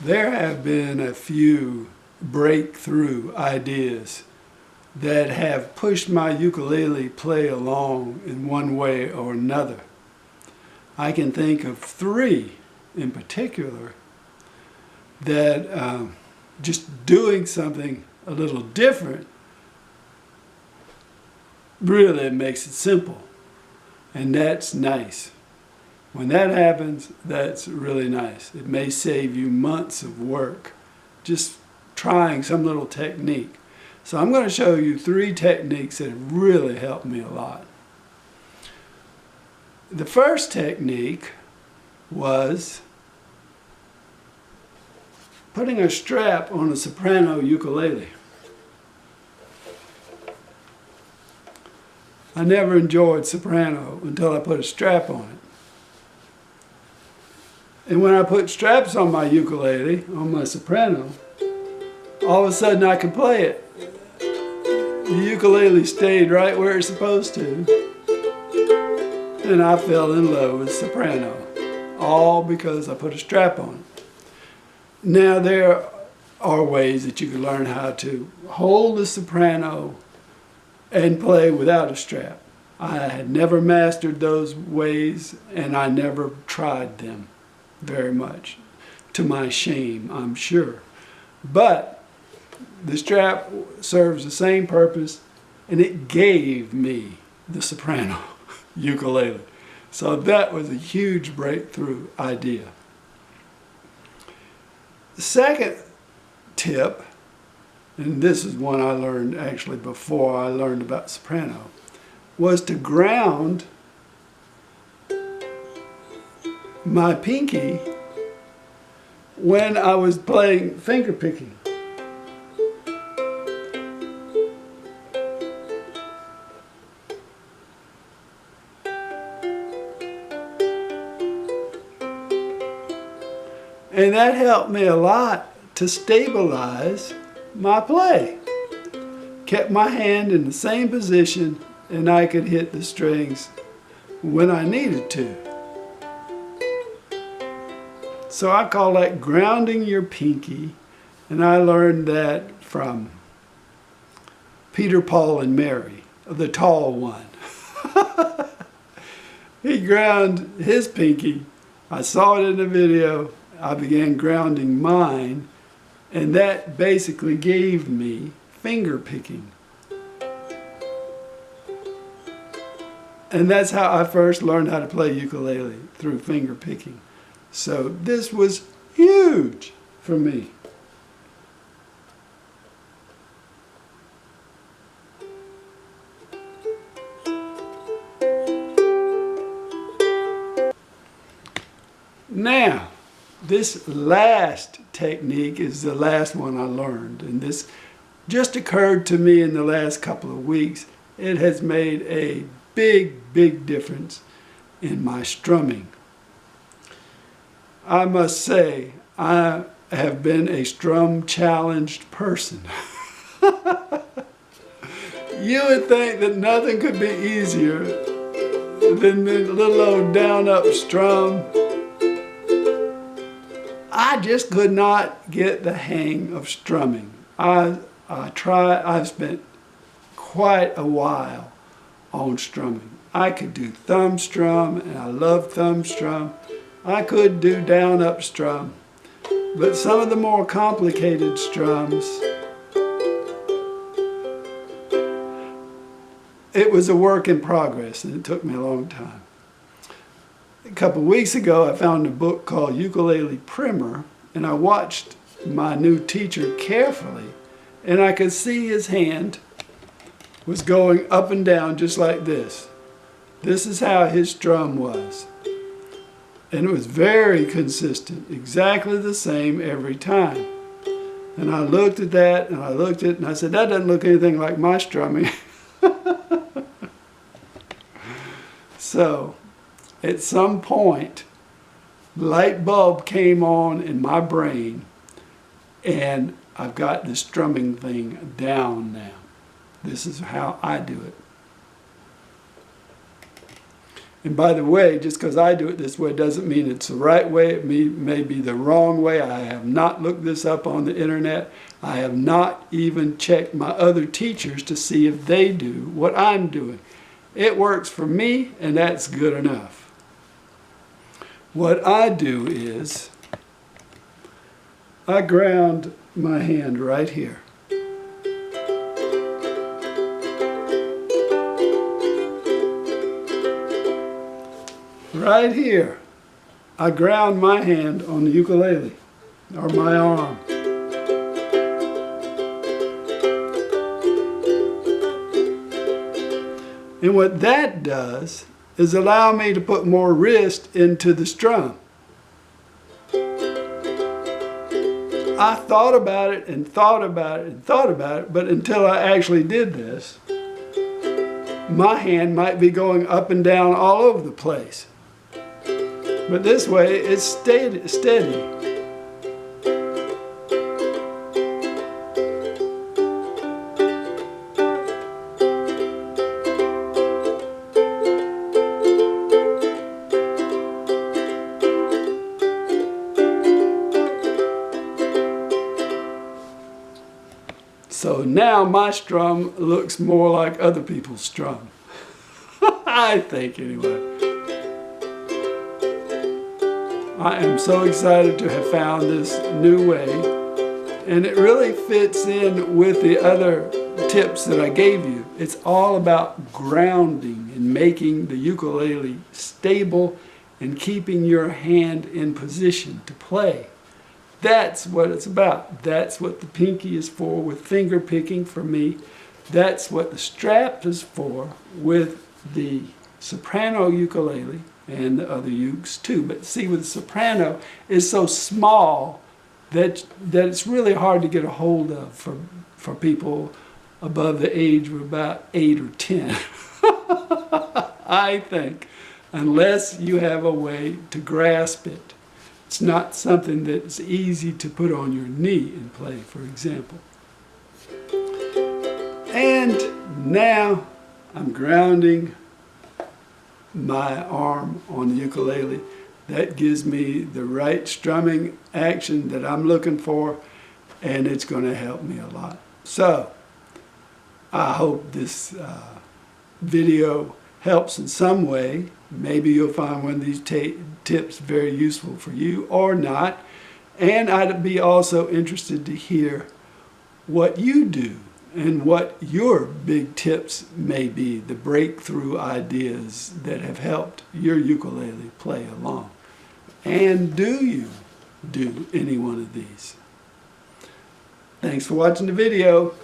There have been a few breakthrough ideas that have pushed my ukulele play along in one way or another. I can think of three in particular that just doing something a little different really makes it simple, and that's nice. When that happens, that's really nice. It may save you months of work just trying some little technique. So I'm going to show you three techniques that have really helped me a lot. The first technique was putting a strap on a soprano ukulele. I never enjoyed soprano until I put a strap on it. And when I put straps on my ukulele, on my soprano, all of a sudden I could play it. The ukulele stayed right where it's supposed to. And I fell in love with soprano, all because I put a strap on it. Now there are ways that you can learn how to hold the soprano and play without a strap. I had never mastered those ways, and I never tried them very much, to my shame, I'm sure. But the strap serves the same purpose, and it gave me the soprano ukulele. So that was a huge breakthrough idea. The second tip, and this is one I learned actually before I learned about soprano, was to ground my pinky when I was playing finger picking. And that helped me a lot to stabilize my play. Kept my hand in the same position, and I could hit the strings when I needed to. So I call that grounding your pinky, and I learned that from Peter, Paul, and Mary, the tall one. He ground his pinky. I saw it in the video. I began grounding mine, and that basically gave me finger picking. And that's how I first learned how to play ukulele, through finger picking. So this was huge for me. Now, this last technique is the last one I learned, and this just occurred to me in the last couple of weeks. It has made a big difference in my strumming. I must say, I have been a strum-challenged person. You would think that nothing could be easier than the little old down-up strum. I just could not get the hang of strumming. I've spent quite a while on strumming. I could do thumb strum, and I love thumb strum. I could do down up strum, but some of the more complicated strums, it was a work in progress, and it took me a long time. A couple of weeks ago, I found a book called Ukulele Primer, and I watched my new teacher carefully, and I could see his hand was going up and down just like this. This is how his strum was. And it was very consistent, exactly the same every time. And I looked at that, and I looked at it, and I said, that doesn't look anything like my strumming. So, at some point, the light bulb came on in my brain, and I've got the strumming thing down now. This is how I do it. And by the way, just because I do it this way doesn't mean it's the right way. It may be the wrong way. I have not looked this up on the internet. I have not even checked my other teachers to see if they do what I'm doing. It works for me, and that's good enough. What I do is I ground my hand right here. Right here, I ground my hand on the ukulele, or my arm. And what that does is allow me to put more wrist into the strum. I thought about it and thought about it and thought about it, but until I actually did this, my hand might be going up and down all over the place. But this way, it's steady. So now my strum looks more like other people's strum. I think anyway. I am so excited to have found this new way, and it really fits in with the other tips that I gave you. It's all about grounding and making the ukulele stable and keeping your hand in position to play. That's what it's about. That's what the pinky is for with finger picking for me. That's what the strap is for with the soprano ukulele and the other ukes too. But see, with the soprano, it's so small that it's really hard to get a hold of for people above the age of about 8 or 10. I think, unless you have a way to grasp it. It's not something that's easy to put on your knee and play, for example. And now I'm grounding my arm on the ukulele. That gives me the right strumming action that I'm looking for, and it's going to help me a lot. So I hope this video helps in some way. Maybe you'll find one of these tips very useful for you or not. And I'd be also interested to hear what you do and what your big tips may be, the breakthrough ideas that have helped your ukulele play along. And do you do any one of these? Thanks for watching the video.